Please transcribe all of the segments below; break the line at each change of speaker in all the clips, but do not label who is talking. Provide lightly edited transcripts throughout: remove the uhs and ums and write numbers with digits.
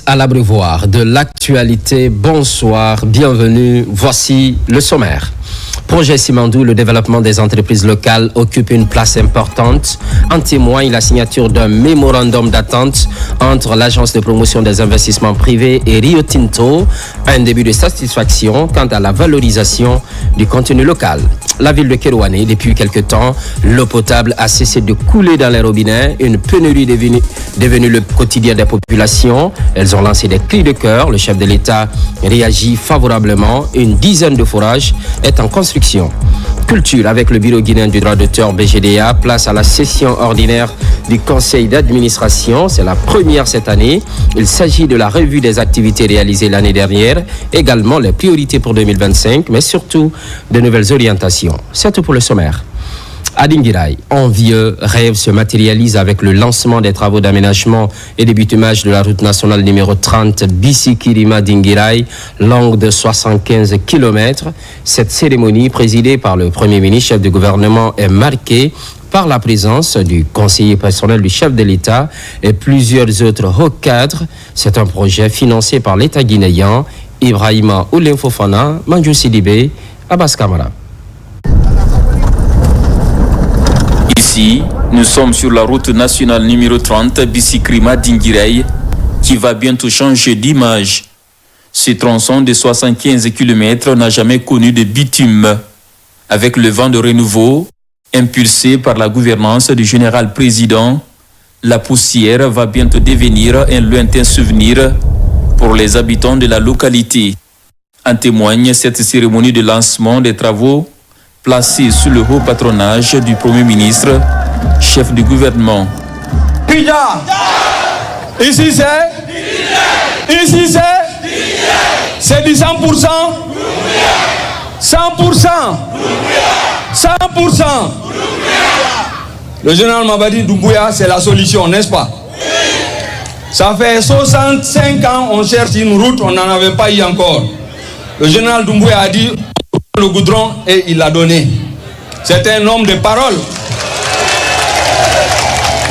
à l'abreuvoir de l'actualité. Bonsoir, bienvenue. Voici le sommaire. Projet Simandou, le développement des entreprises locales occupe une place importante. En témoigne la signature d'un mémorandum d'attente entre l'Agence de promotion des investissements privés et Rio Tinto. Un début de satisfaction quant à la valorisation du contenu local. La ville de Kerouané, depuis quelque temps, l'eau potable a cessé de couler dans les robinets. Une pénurie devenue le quotidien des populations. Elles ont lancé des cris de cœur. Le chef de l'État réagit favorablement. Une dizaine de forages est en construction. Culture avec le Bureau guinéen du droit d'auteur BGDA, place à la session ordinaire du conseil d'administration. C'est la première cette année. Il s'agit de la revue des activités réalisées l'année dernière, également les priorités pour 2025, mais surtout de nouvelles orientations. C'est tout pour le sommaire. À Dinguiraye, un vieux rêve se matérialise avec le lancement des travaux d'aménagement et de bitumage de la route nationale numéro 30 Bissi-Kirima-Dinguiraye, longue de 75 km. Cette cérémonie, présidée par le Premier ministre, chef de gouvernement, est marquée par la présence du conseiller personnel du chef de l'État et plusieurs autres hauts cadres. C'est un projet financé par l'État guinéen. Ibrahima Oulin Fofana, Manjou Sidibé, Abbas Kamara.
Ici, nous sommes sur la route nationale numéro 30 Bissi-Kirima-Dinguiraye qui va bientôt changer d'image. Ce tronçon de 75 km n'a jamais connu de bitume. Avec le vent de renouveau, impulsé par la gouvernance du général président, la poussière va bientôt devenir un lointain souvenir pour les habitants de la localité. En témoigne cette cérémonie de lancement des travaux placé sous le haut patronage du Premier ministre, chef du gouvernement.
Ici c'est du 100%. 100%. 100%. Le général Mamadi Doumbouya, c'est la solution, n'est-ce pas? Ça fait 65 ans on cherche une route, on n'en avait pas eu encore. Le général Doumbouya a dit le goudron et il l'a donné. C'est un homme de parole.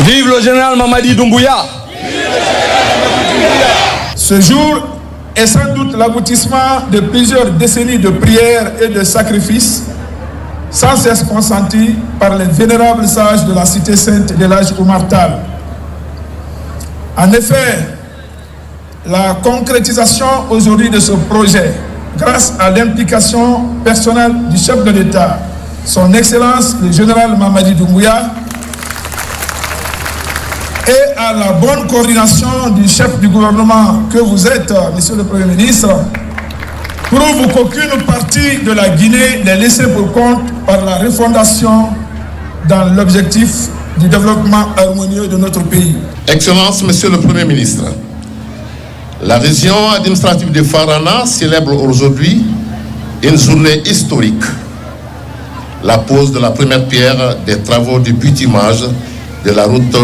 Vive le général Mamadi Doumbouya.
Ce jour est sans doute l'aboutissement de plusieurs décennies de prières et de sacrifices sans cesse consentis par les vénérables sages de la cité sainte de l'âge Oumar Tall. En effet, la concrétisation aujourd'hui de ce projet, grâce à l'implication personnelle du chef de l'État, son Excellence le général Mamadi Doumbouya, et à la bonne coordination du chef du gouvernement que vous êtes, Monsieur le Premier ministre, prouve qu'aucune partie de la Guinée n'est laissée pour compte par la refondation dans l'objectif du développement harmonieux de notre pays.
Excellence, Monsieur le Premier ministre, la région administrative de Farana célèbre aujourd'hui une journée historique, la pose de la première pierre des travaux de bitumage de la route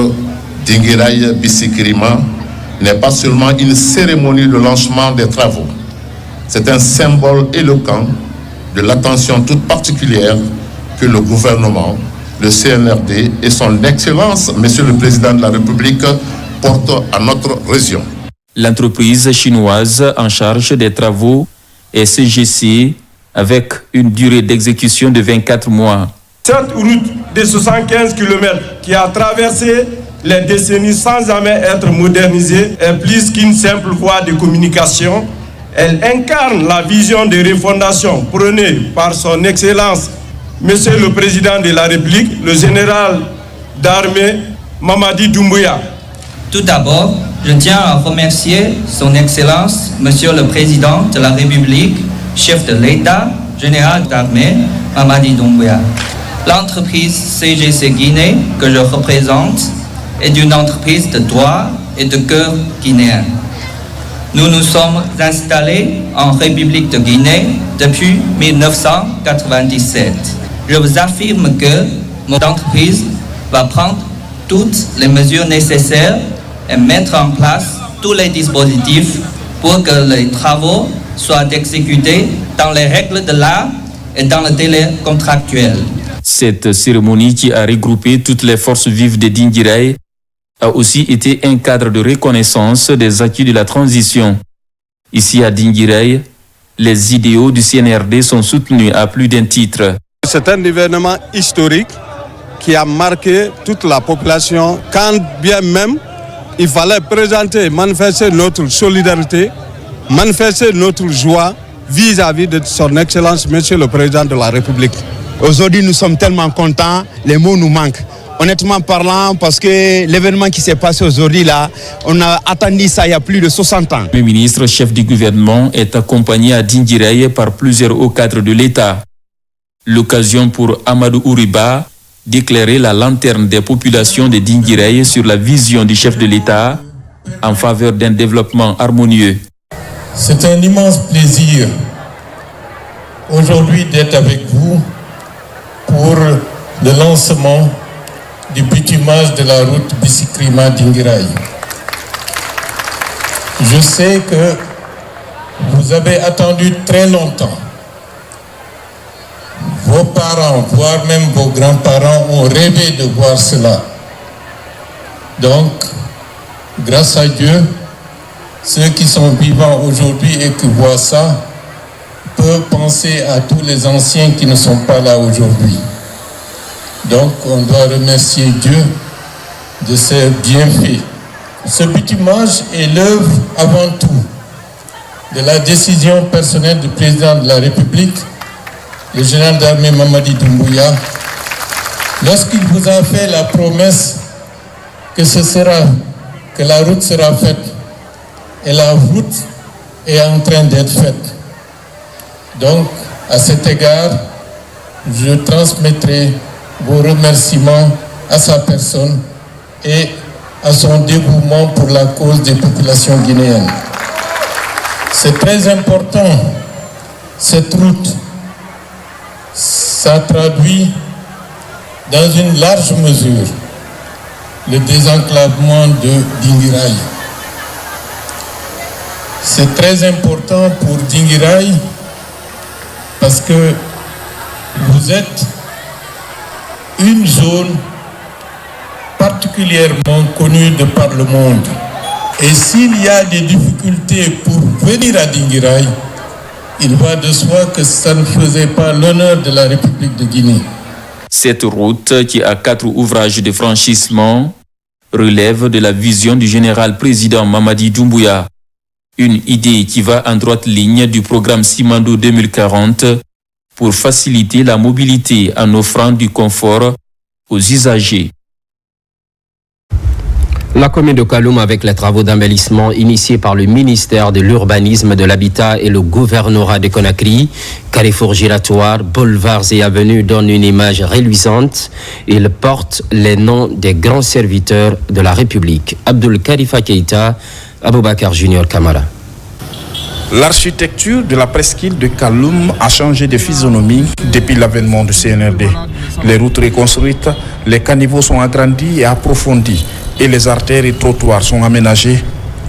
Dinguiraye-Bissi-Kirima n'est pas seulement une cérémonie de lancement des travaux, c'est un symbole éloquent de l'attention toute particulière que le gouvernement, le CNRD et son Excellence, Monsieur le Président de la République, portent à notre région.
L'entreprise chinoise en charge des travaux est CGC avec une durée d'exécution de 24 mois.
Cette route de 75 km qui a traversé les décennies sans jamais être modernisée est plus qu'une simple voie de communication. Elle incarne la vision de refondation prônée par son Excellence, Monsieur le Président de la République, le général d'armée Mamadi Doumbouya.
Tout d'abord, je tiens à remercier son Excellence, Monsieur le Président de la République, chef de l'État, général d'armée, Mamadi Doumbouya. L'entreprise CGC Guinée que je représente est une entreprise de droit et de cœur guinéen. Nous nous sommes installés en République de Guinée depuis 1997. Je vous affirme que notre entreprise va prendre toutes les mesures nécessaires et mettre en place tous les dispositifs pour que les travaux soient exécutés dans les règles de l'art et dans le délai contractuel.
Cette cérémonie qui a regroupé toutes les forces vives de Dinguiraye a aussi été un cadre de reconnaissance des acquis de la transition. Ici à Dinguiraye, les idéaux du CNRD sont soutenus à plus d'un titre.
C'est un événement historique qui a marqué toute la population, quand bien même il fallait présenter, manifester notre solidarité, manifester notre joie vis-à-vis de son Excellence, Monsieur le Président de la République.
Aujourd'hui, nous sommes tellement contents, les mots nous manquent. Honnêtement parlant, parce que l'événement qui s'est passé aujourd'hui là, on a attendu ça il y a plus de 60 ans.
Le ministre chef du gouvernement est accompagné à Dinguiraye par plusieurs hauts cadres de l'État. L'occasion pour Amadou Ouriba d'éclairer la lanterne des populations de Dinguiraye sur la vision du chef de l'État en faveur d'un développement harmonieux.
C'est un immense plaisir aujourd'hui d'être avec vous pour le lancement du bitumage de la route Bissi-Krima Dinguiraye. Je sais que vous avez attendu très longtemps. Vos parents, voire même vos grands-parents ont rêvé de voir cela. Donc, grâce à Dieu, ceux qui sont vivants aujourd'hui et qui voient ça peuvent penser à tous les anciens qui ne sont pas là aujourd'hui. Donc, on doit remercier Dieu de ses bienfaits. Ce bitumage est l'œuvre avant tout de la décision personnelle du président de la République, le général d'armée Mamadi Doumbouya, lorsqu'il vous a fait la promesse que la route sera faite. Et la route est en train d'être faite. Donc, à cet égard, je transmettrai vos remerciements à sa personne et à son dévouement pour la cause des populations guinéennes. C'est très important, cette route. Ça traduit dans une large mesure le désenclavement de Dinguiraye. C'est très important pour Dinguiraye parce que vous êtes une zone particulièrement connue de par le monde. Et s'il y a des difficultés pour venir à Dinguiraye, il va de soi que ça ne faisait pas l'honneur de la République de Guinée.
Cette route, qui a 4 ouvrages de franchissement, relève de la vision du général président Mamadi Doumbouya. Une idée qui va en droite ligne du programme Simandou 2040 pour faciliter la mobilité en offrant du confort aux usagers.
La commune de Kaloum, avec les travaux d'embellissement initiés par le ministère de l'Urbanisme, de l'Habitat et le gouvernorat de Conakry, carrefours giratoires, boulevards et avenues donnent une image reluisante. Ils portent les noms des grands serviteurs de la République. Abdul Khalifa Keïta, Aboubakar Junior Kamara.
L'architecture de la presqu'île de Kaloum a changé de physionomie depuis l'avènement du CNRD. Les routes reconstruites, les caniveaux sont agrandis et approfondis et les artères et trottoirs sont aménagés.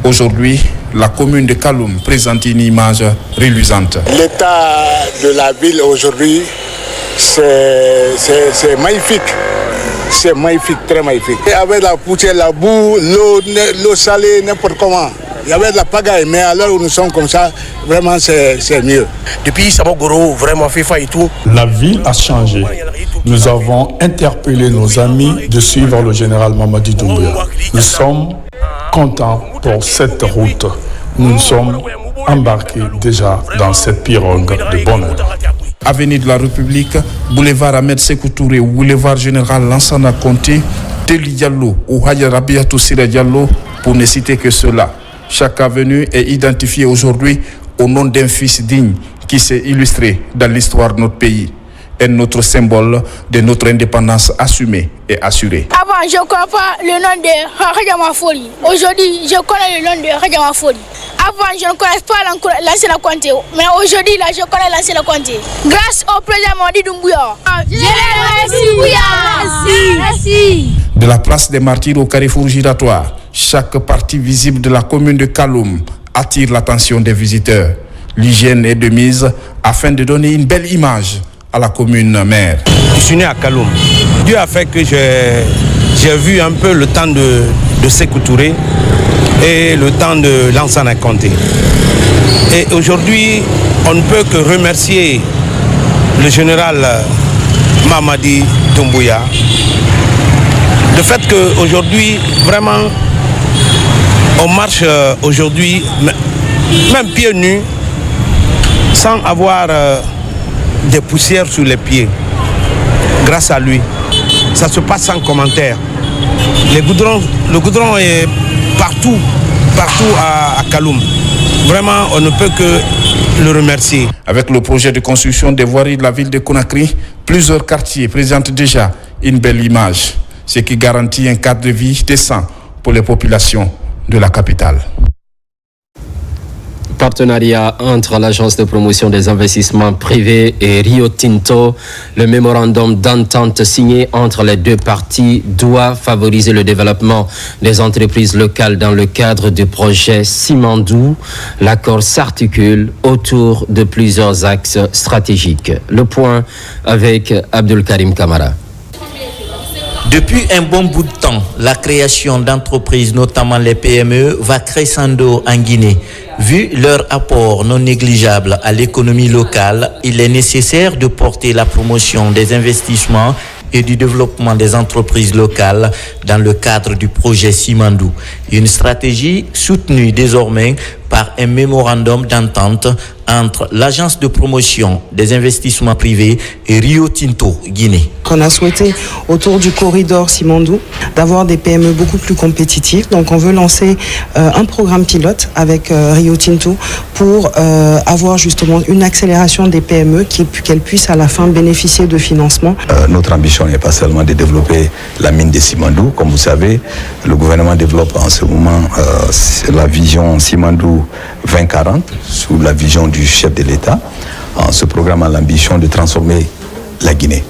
Aujourd'hui, la commune de Kaloum présente une image reluisante.
L'état de la ville aujourd'hui, c'est magnifique. C'est magnifique, très magnifique. Et avec la poussière, la boue, l'eau salée, n'importe comment. Il y avait de la pagaille, mais à l'heure où nous sommes comme ça, vraiment c'est mieux.
Depuis Sabogoro, vraiment FIFA et tout.
La ville a changé. Nous avons interpellé nos amis de suivre le général Mamadi Doumbouya. Nous sommes contents pour cette route. Nous sommes embarqués déjà dans cette pirogue de bonheur.
Avenue de la République, boulevard Ahmed Sékou Touré, boulevard Général Lansana Conté, Teli Diallo ou Haya Rabiatou Sira Diallo, pour ne citer que cela. Chaque avenue est identifiée aujourd'hui au nom d'un fils digne qui s'est illustré dans l'histoire de notre pays. Est notre symbole de notre indépendance assumée et assurée.
Avant, je ne connais pas le nom de Hadjama Foli. Aujourd'hui, je connais le nom de Hadjama Foli. Avant, je ne connais pas l'ancien Conté, mais aujourd'hui, là, je connais l'ancien Conté. Grâce au président Mamadi Doumbouya. Merci.
De la place des Martyrs au carrefour giratoire, chaque partie visible de la commune de Kaloum attire l'attention des visiteurs. L'hygiène est de mise afin de donner une belle image à la commune mère.
Je suis né à Kaloum. Dieu a fait que j'ai vu un peu le temps de Sékou Touré et le temps de Lansana Conté. Et aujourd'hui, on ne peut que remercier le général Mamadi Doumbouya. Le fait qu'aujourd'hui, vraiment, on marche aujourd'hui, même pieds nus, sans avoir des poussières sur les pieds. Grâce à lui, ça se passe sans commentaire. Le goudron est partout à Kaloum. Vraiment, on ne peut que le remercier.
Avec le projet de construction des voiries de la ville de Conakry, plusieurs quartiers présentent déjà une belle image, ce qui garantit un cadre de vie décent pour les populations de la capitale.
Partenariat entre l'Agence de promotion des investissements privés et Rio Tinto. Le mémorandum d'entente signé entre les deux parties doit favoriser le développement des entreprises locales dans le cadre du projet Simandou. L'accord s'articule autour de plusieurs axes stratégiques. Le point avec Abdul Karim Kamara.
Depuis un bon bout de temps, la création d'entreprises, notamment les PME, va crescendo en Guinée. Vu leur apport non négligeable à l'économie locale, il est nécessaire de porter la promotion des investissements et du développement des entreprises locales dans le cadre du projet Simandou. Une stratégie soutenue désormais par un mémorandum d'entente entre l'Agence de promotion des investissements privés et Rio Tinto, Guinée.
On a souhaité, autour du corridor Simandou, d'avoir des PME beaucoup plus compétitives. Donc on veut lancer un programme pilote avec Rio Tinto pour avoir justement une accélération des PME, qu'elles puissent à la fin bénéficier de financement.
Notre ambition n'est pas seulement de développer la mine de Simandou. Comme vous savez, le gouvernement développe en ce moment la vision Simandou 2040 sous la vision du chef de l'État. Ce programme a l'ambition de transformer la Guinée.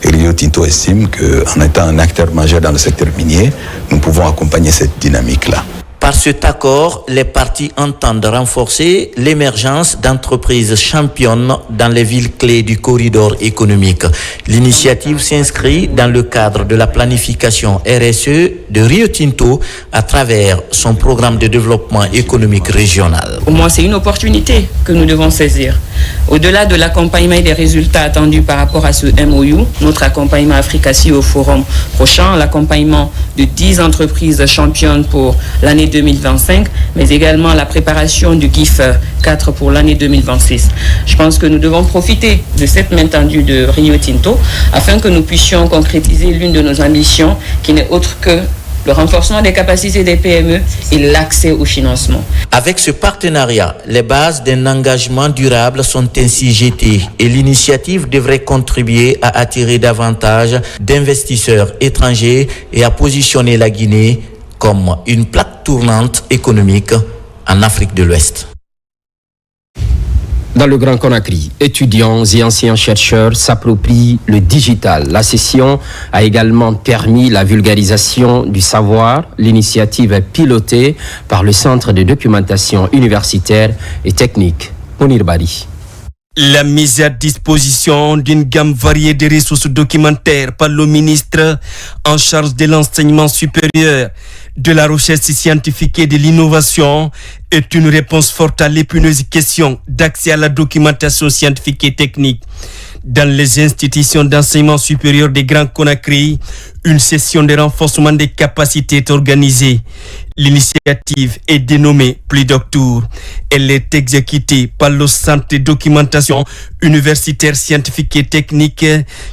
Et Rio Tinto estime qu'en étant un acteur majeur dans le secteur minier, nous pouvons accompagner cette dynamique-là.
Par cet accord, les parties entendent renforcer l'émergence d'entreprises championnes dans les villes clés du corridor économique. L'initiative s'inscrit dans le cadre de la planification RSE de Rio Tinto à travers son programme de développement économique régional.
Pour moi, c'est une opportunité que nous devons saisir. Au-delà de l'accompagnement et des résultats attendus par rapport à ce MOU, notre accompagnement Africaci au forum prochain, l'accompagnement de 10 entreprises championnes pour l'année 2025, mais également la préparation du GIF 4 pour l'année 2026. Je pense que nous devons profiter de cette main tendue de Rio Tinto afin que nous puissions concrétiser l'une de nos ambitions qui n'est autre que le renforcement des capacités des PME et l'accès au financement.
Avec ce partenariat, les bases d'un engagement durable sont ainsi jetées et l'initiative devrait contribuer à attirer davantage d'investisseurs étrangers et à positionner la Guinée comme une plaque tournante économique en Afrique de l'Ouest.
Dans le Grand Conakry, étudiants et anciens chercheurs s'approprient le digital. La session a également permis la vulgarisation du savoir. L'initiative est pilotée par le Centre de documentation universitaire et technique, Mounir Bari.
La mise à disposition d'une gamme variée de ressources documentaires par le ministre en charge de l'enseignement supérieur, de la recherche scientifique et de l'innovation est une réponse forte à l'épineuse question d'accès à la documentation scientifique et technique. Dans les institutions d'enseignement supérieur des Grands Conakry, une session de renforcement des capacités est organisée. L'initiative est dénommée Plidoctour. Elle est exécutée par le Centre de documentation universitaire scientifique et technique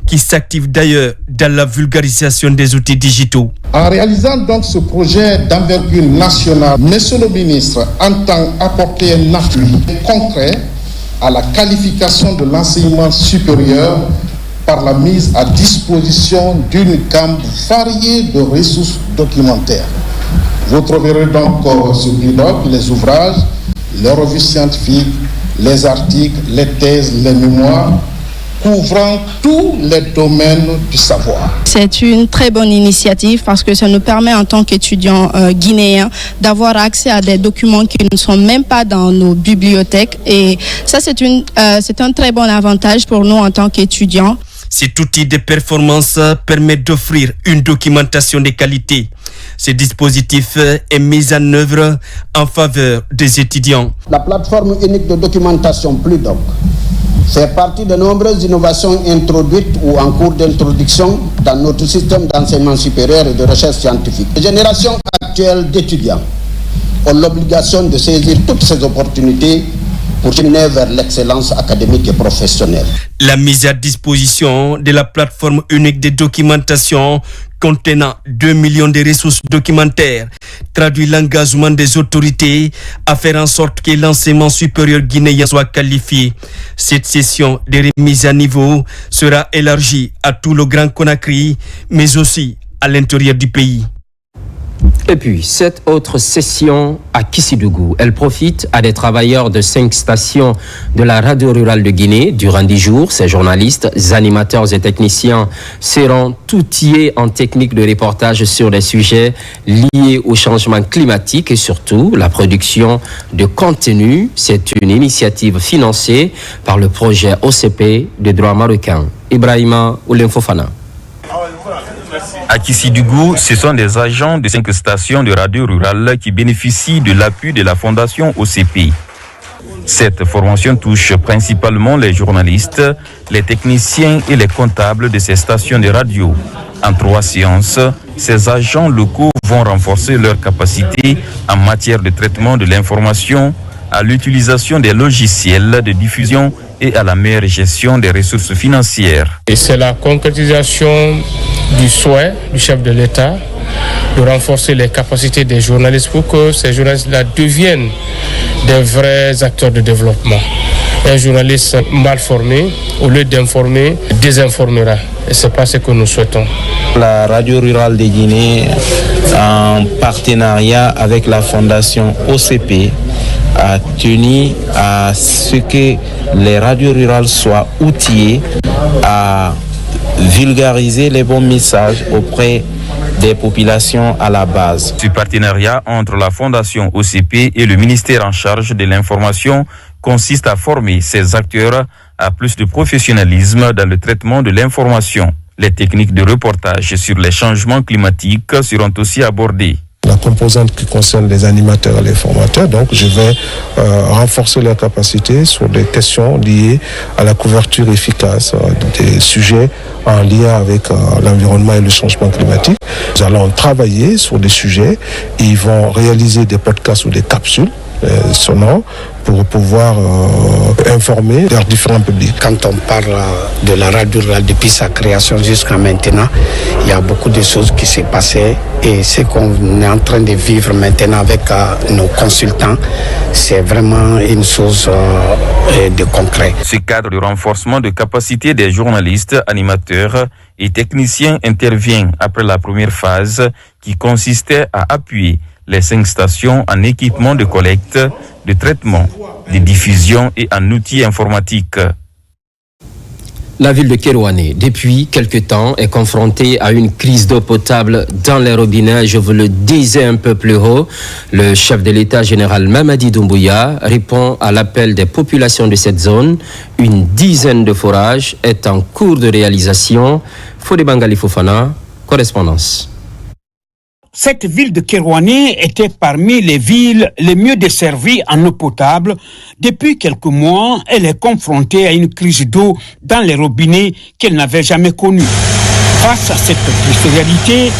qui s'active d'ailleurs dans la vulgarisation des outils digitaux.
En réalisant donc ce projet d'envergure nationale, Monsieur le ministre entend apporter un appui concret à la qualification de l'enseignement supérieur par la mise à disposition d'une gamme variée de ressources documentaires. Vous trouverez donc sur Plidoctour les ouvrages, les revues scientifiques, les articles, les thèses, les mémoires, couvrant tous les domaines du savoir.
C'est une très bonne initiative parce que ça nous permet en tant qu'étudiants guinéens d'avoir accès à des documents qui ne sont même pas dans nos bibliothèques et ça c'est un très bon avantage pour nous en tant qu'étudiants.
Cet outil de performance permet d'offrir une documentation de qualité. Ce dispositif est mis en œuvre en faveur des étudiants.
La plateforme unique de documentation PLUDOC fait partie de nombreuses innovations introduites ou en cours d'introduction dans notre système d'enseignement supérieur et de recherche scientifique. Les générations actuelles d'étudiants ont l'obligation de saisir toutes ces opportunités pour cheminer vers l'excellence académique et professionnelle.
La mise à disposition de la plateforme unique de documentation contenant 2 millions de ressources documentaires traduit l'engagement des autorités à faire en sorte que l'enseignement supérieur guinéen soit qualifié. Cette session de remise à niveau sera élargie à tout le Grand Conakry, mais aussi à l'intérieur du pays.
Et puis, cette autre session à Kissidougou, elle profite à des travailleurs de 5 stations de la radio rurale de Guinée. Durant 10 jours, ces journalistes, animateurs et techniciens seront outillés en technique de reportage sur des sujets liés au changement climatique et surtout la production de contenu. C'est une initiative financée par le projet OCP des droits marocains. Ibrahima Oulenfofana.
À Kissidougou, ce sont des agents de 5 stations de radio rurale qui bénéficient de l'appui de la fondation OCP. Cette formation touche principalement les journalistes, les techniciens et les comptables de ces stations de radio. En 3 séances, ces agents locaux vont renforcer leurs capacités en matière de traitement de l'information, à l'utilisation des logiciels de diffusion et à la meilleure gestion des ressources financières.
Et c'est la concrétisation du souhait du chef de l'État de renforcer les capacités des journalistes pour que ces journalistes-là deviennent des vrais acteurs de développement. Un journaliste mal formé, au lieu d'informer, désinformera. Et ce n'est pas ce que nous souhaitons.
La radio rurale de Guinée, en partenariat avec la fondation OCP, a tenu à ce que les radios rurales soient outillées à vulgariser les bons messages auprès des populations à la base.
Ce partenariat entre la fondation OCP et le ministère en charge de l'information consiste à former ces acteurs à plus de professionnalisme dans le traitement de l'information. Les techniques de reportage sur les changements climatiques seront aussi abordées.
La composante qui concerne les animateurs et les formateurs, donc je vais renforcer leurs capacités sur des questions liées à la couverture efficace des sujets en lien avec l'environnement et le changement climatique. Nous allons travailler sur des sujets et ils vont réaliser des podcasts ou des capsules sonores pour pouvoir informer leurs différents publics.
Quand on parle de la radio rurale depuis sa création jusqu'à maintenant, il y a beaucoup de choses qui s'est passées et ce qu'on est en train de vivre maintenant avec nos consultants, c'est vraiment une chose de concret.
Ce cadre de renforcement de capacité des journalistes, animateurs et techniciens intervient après la première phase qui consistait à appuyer les 5 stations en équipement de collecte, de traitement, de diffusion et en outils informatiques.
La ville de Kerouané, depuis quelque temps, est confrontée à une crise d'eau potable dans les robinets. Je vous le disais un peu plus haut. Le chef de l'État général Mamadi Doumbouya répond à l'appel des populations de cette zone. Une dizaine de forages est en cours de réalisation. Fodé Bangali Fofana, correspondance.
Cette ville de Kerouané était parmi les villes les mieux desservies en eau potable. Depuis quelques mois, elle est confrontée à une crise d'eau dans les robinets qu'elle n'avait jamais connue. Face à cette triste réalité,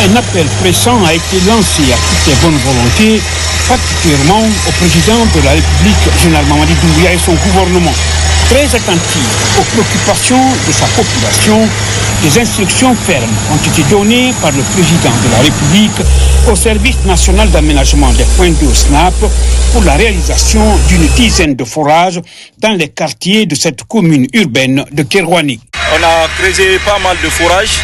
un appel pressant a été lancé à toutes les bonnes volontés, particulièrement au président de la République, général Mamadi Doumbouya et son gouvernement. Très attentif aux préoccupations de sa population, des instructions fermes ont été données par le président de la République au service national d'aménagement des points d'eau SNAP pour la réalisation d'une dizaine de forages dans les quartiers de cette commune urbaine de Kerouané.
On a creusé pas mal de forages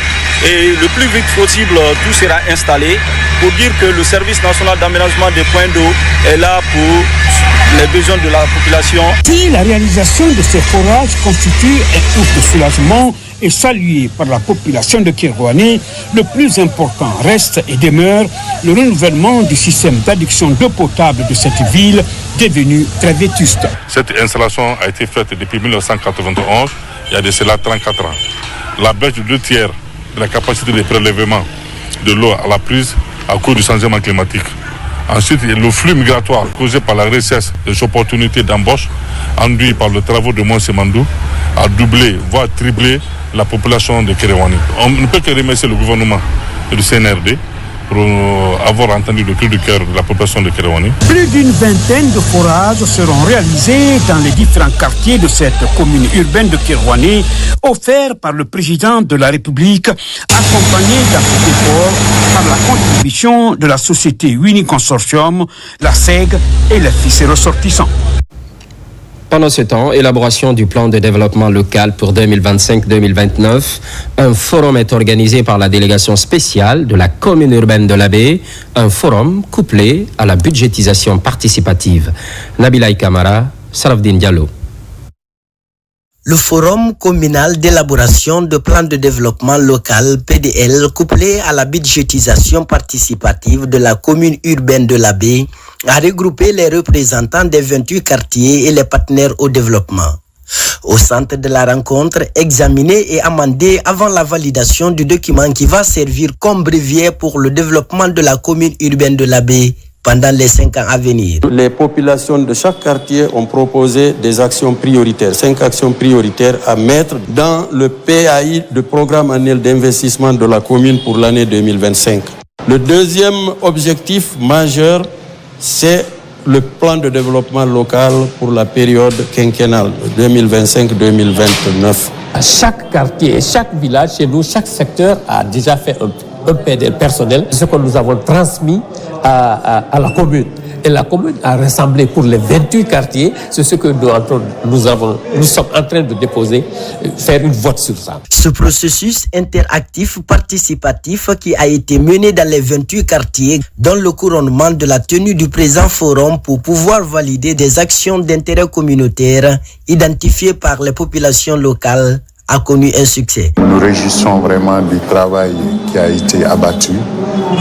Et le plus vite possible, tout sera installé pour dire que le service national d'aménagement des points d'eau est là pour les besoins de la population.
Si la réalisation de ces forages constitue un ouf de soulagement et salué par la population de Kerouané, le plus important reste et demeure le renouvellement du système d'adduction d'eau potable de cette ville devenue très vétuste.
Cette installation a été faite depuis 1991, il y a de cela 34 ans. La baisse de 2/3 de la capacité de prélèvement de l'eau à la prise à cause du changement climatique. Ensuite, le flux migratoire causé par la richesse des opportunités d'embauche induit par le travaux de Mont Simandou a doublé, voire triplé la population de Kerouané. On ne peut que remercier le gouvernement et le CNRD pour avoir entendu le cri du cœur de la population de Kerouané.
Plus d'une vingtaine de forages seront réalisés dans les différents quartiers de cette commune urbaine de Kerouané, offerts par le président de la République, accompagné dans cet effort par la contribution de la société Winnie Consortium, la SEG et les fils ressortissants.
Pendant ce temps, élaboration du plan de développement local pour 2025-2029, un forum est organisé par la délégation spéciale de la commune urbaine de l'Abbé, un forum couplé à la budgétisation participative. Nabilaï Kamara, Sarafdine Diallo.
Le Forum communal d'élaboration de plans de développement local, PDL, couplé à la budgétisation participative de la commune urbaine de l'Abbé, a regroupé les représentants des 28 quartiers et les partenaires au développement. Au centre de la rencontre, examiné et amendé avant la validation du document qui va servir comme brevet pour le développement de la commune urbaine de l'Abbé pendant les 5 ans à venir.
Les populations de chaque quartier ont proposé des actions prioritaires, 5 actions prioritaires à mettre dans le PAI, le programme annuel d'investissement de la commune pour l'année 2025. Le deuxième objectif majeur, c'est le plan de développement local pour la période quinquennale 2025-2029.
Chaque quartier, chaque village chez nous, chaque secteur a déjà fait un PDL personnel, ce que nous avons transmis à la commune. Et la commune a rassemblé pour les 28 quartiers, c'est ce que nous sommes en train de déposer, faire une vote sur ça.
Ce processus interactif participatif qui a été mené dans les 28 quartiers dans le couronnement de la tenue du présent forum pour pouvoir valider des actions d'intérêt communautaire identifiées par les populations locales a connu un succès.
Nous nous réjouissons vraiment du travail qui a été abattu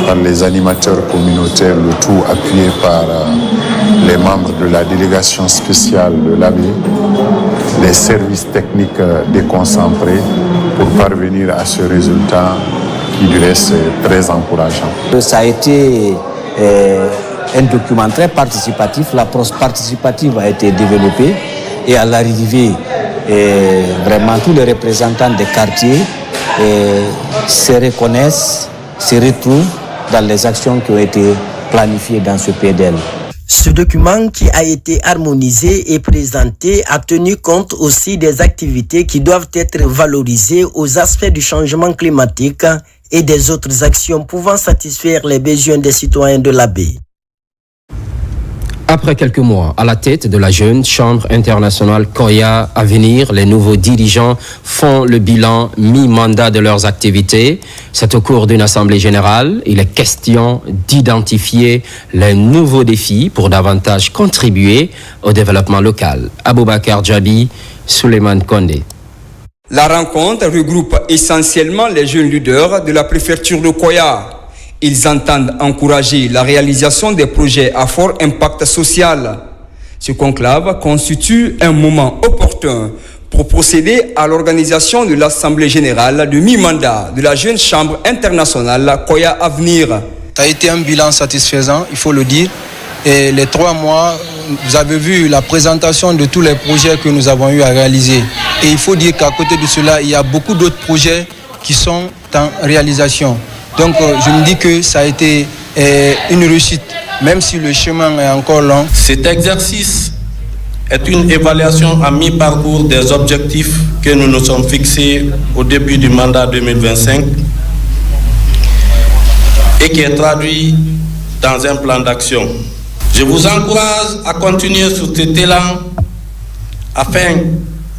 par les animateurs communautaires, le tout appuyé par les membres de la délégation spéciale de l'ABE, les services techniques déconcentrés pour parvenir à ce résultat qui du reste est très encourageant.
Ça a été un document très participatif, l'approche participative a été développée et à l'arrivée, vraiment tous les représentants des quartiers se reconnaissent, se retrouvent dans les actions qui ont été planifiées dans ce PDL.
Ce document qui a été harmonisé et présenté a tenu compte aussi des activités qui doivent être valorisées aux aspects du changement climatique et des autres actions pouvant satisfaire les besoins des citoyens de l'Abbé.
Après quelques mois à la tête de la jeune Chambre internationale Koya à venir, les nouveaux dirigeants font le bilan mi-mandat de leurs activités. C'est au cours d'une assemblée générale. Il est question d'identifier les nouveaux défis pour davantage contribuer au développement local. Aboubakar Djabi, Souleymane Kondé.
La rencontre regroupe essentiellement les jeunes leaders de la préfecture de Koya. Ils entendent encourager la réalisation des projets à fort impact social. Ce conclave constitue un moment opportun pour procéder à l'organisation de l'Assemblée générale de mi-mandat de la jeune Chambre internationale Koya Avenir.
Ça a été un bilan satisfaisant, il faut le dire. Et les 3 mois, vous avez vu la présentation de tous les projets que nous avons eu à réaliser. Et il faut dire qu'à côté de cela, il y a beaucoup d'autres projets qui sont en réalisation. Donc je me dis que ça a été une réussite, même si le chemin est encore long.
Cet exercice est une évaluation à mi-parcours des objectifs que nous nous sommes fixés au début du mandat 2025 et qui est traduit dans un plan d'action. Je vous encourage à continuer sur cet élan afin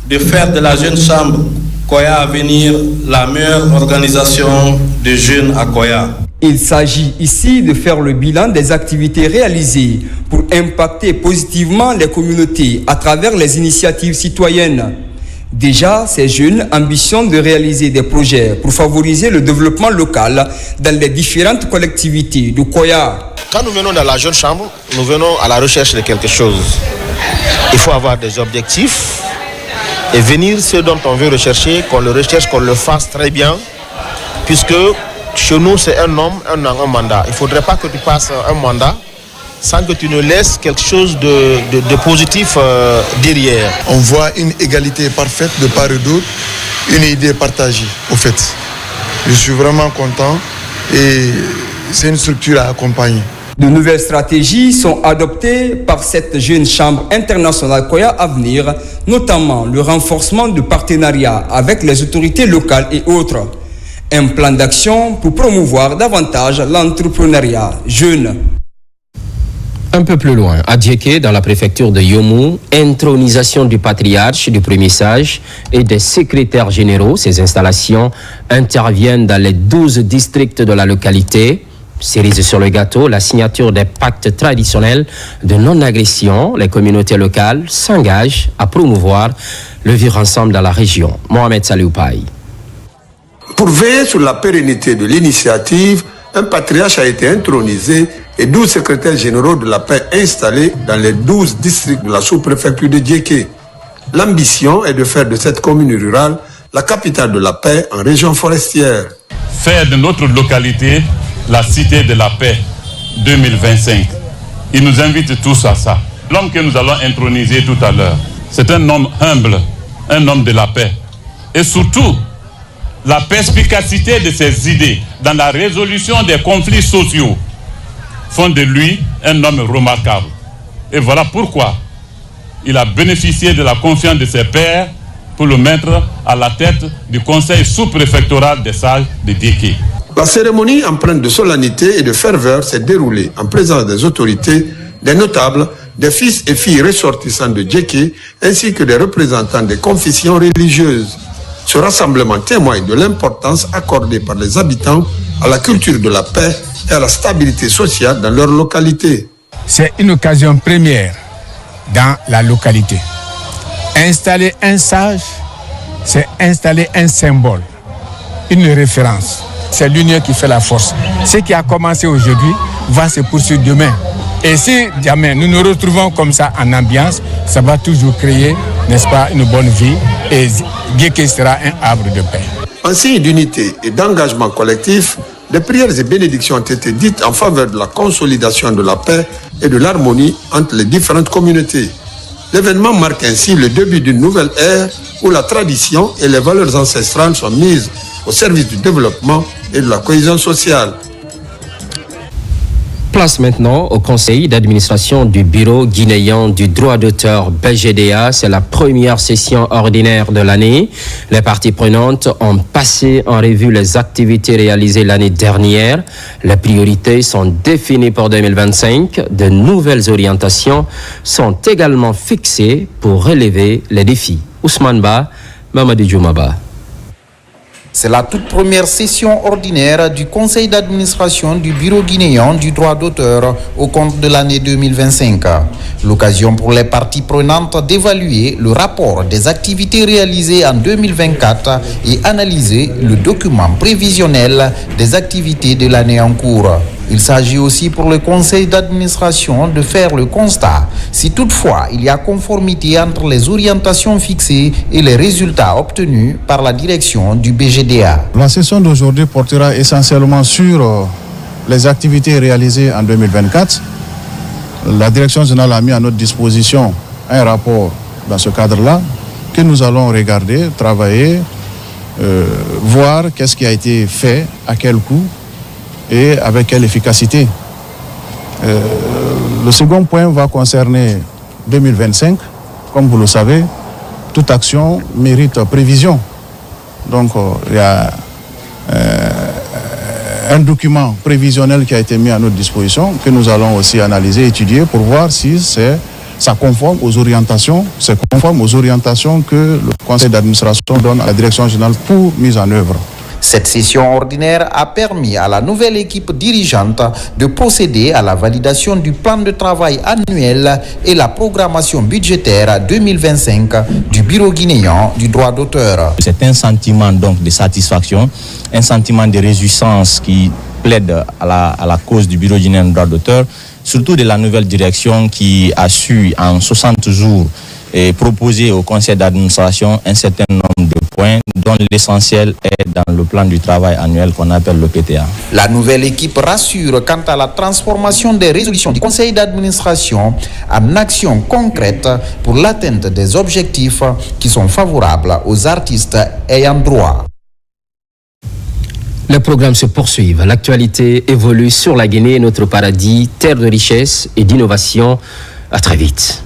de faire de la jeune chambre Koya Avenir, la meilleure organisation de jeunes à Koya.
Il s'agit ici de faire le bilan des activités réalisées pour impacter positivement les communautés à travers les initiatives citoyennes. Déjà, ces jeunes ambitionnent de réaliser des projets pour favoriser le développement local dans les différentes collectivités de Koya.
Quand nous venons dans la jeune chambre, nous venons à la recherche de quelque chose. Il faut avoir des objectifs et venir ce dont on veut rechercher, qu'on le recherche, qu'on le fasse très bien, puisque chez nous, c'est un homme, un mandat. Il ne faudrait pas que tu passes un mandat sans que tu ne laisses quelque chose de positif derrière.
On voit une égalité parfaite de part et d'autre, une idée partagée, au fait. Je suis vraiment content et c'est une structure à accompagner.
De nouvelles stratégies sont adoptées par cette jeune chambre internationale Koya Avenir, notamment le renforcement de partenariats avec les autorités locales et autres. Un plan d'action pour promouvoir davantage l'entrepreneuriat jeune.
Un peu plus loin, à Djeké, dans la préfecture de Yomu, intronisation du patriarche, du premier sage et des secrétaires généraux. Ces installations interviennent dans les 12 districts de la localité. Cerise sur le gâteau, la signature des pactes traditionnels de non-agression. Les communautés locales s'engagent à promouvoir le vivre ensemble dans la région. Mohamed Salioupaï.
Pour veiller sur la pérennité de l'initiative, un patriarche a été intronisé et 12 secrétaires généraux de la paix installés dans les 12 districts de la sous-préfecture de Djeké. L'ambition est de faire de cette commune rurale la capitale de la paix en région forestière.
Faire de notre localité la cité de la paix 2025. Il nous invite tous à ça. L'homme que nous allons introniser tout à l'heure, c'est un homme humble, un homme de la paix. Et surtout, la perspicacité de ses idées dans la résolution des conflits sociaux font de lui un homme remarquable. Et voilà pourquoi il a bénéficié de la confiance de ses pairs pour le mettre à la tête du conseil sous-préfectoral des sages de Djeké.
La cérémonie empreinte de solennité et de ferveur s'est déroulée en présence des autorités, des notables, des fils et filles ressortissants de Djeké, ainsi que des représentants des confessions religieuses. Ce rassemblement témoigne de l'importance accordée par les habitants à la culture de la paix et à la stabilité sociale dans leur localité.
C'est une occasion première dans la localité. Installer un sage, c'est installer un symbole, une référence. C'est l'union qui fait la force. Ce qui a commencé aujourd'hui va se poursuivre demain. Et si jamais nous nous retrouvons comme ça en ambiance, ça va toujours créer, n'est-ce pas, une bonne vie. Et Djeké sera un havre de paix.
En signe d'unité et d'engagement collectif, des prières et bénédictions ont été dites en faveur de la consolidation de la paix et de l'harmonie entre les différentes communautés. L'événement marque ainsi le début d'une nouvelle ère où la tradition et les valeurs ancestrales sont mises au service du développement et de la cohésion sociale.
Place maintenant au conseil d'administration du bureau guinéen du droit d'auteur BGDA. C'est la première session ordinaire de l'année. Les parties prenantes ont passé en revue les activités réalisées l'année dernière. Les priorités sont définies pour 2025. De nouvelles orientations sont également fixées pour relever les défis. Ousmane Ba, Mamadou Djoumaba.
C'est la toute première session ordinaire du conseil d'administration du bureau guinéen du droit d'auteur au compte de l'année 2025. L'occasion pour les parties prenantes d'évaluer le rapport des activités réalisées en 2024 et analyser le document prévisionnel des activités de l'année en cours. Il s'agit aussi pour le conseil d'administration de faire le constat si toutefois il y a conformité entre les orientations fixées et les résultats obtenus par la direction du BGDA.
La session d'aujourd'hui portera essentiellement sur les activités réalisées en 2024. La direction générale a mis à notre disposition un rapport dans ce cadre-là que nous allons regarder, travailler, voir qu'est-ce qui a été fait, à quel coût et avec quelle efficacité. Le second point va concerner 2025. Comme vous le savez, toute action mérite prévision. Donc, il y a un document prévisionnel qui a été mis à notre disposition que nous allons aussi analyser, étudier pour voir si c'est c'est conforme aux orientations que le conseil d'administration donne à la direction générale pour mise en œuvre.
Cette session ordinaire a permis à la nouvelle équipe dirigeante de procéder à la validation du plan de travail annuel et la programmation budgétaire 2025 du Bureau guinéen du droit d'auteur.
C'est un sentiment donc de satisfaction, un sentiment de réjouissance qui plaide à la cause du Bureau guinéen du droit d'auteur, surtout de la nouvelle direction qui a su en 60 jours proposer au conseil d'administration un certain nombre de points dont l'essentiel est dans le plan du travail annuel qu'on appelle le PTA.
La nouvelle équipe rassure quant à la transformation des résolutions du conseil d'administration en actions concrètes pour l'atteinte des objectifs qui sont favorables aux artistes ayant droit.
Les programmes se poursuivent. L'actualité évolue sur la Guinée, notre paradis, terre de richesse et d'innovation. À très vite.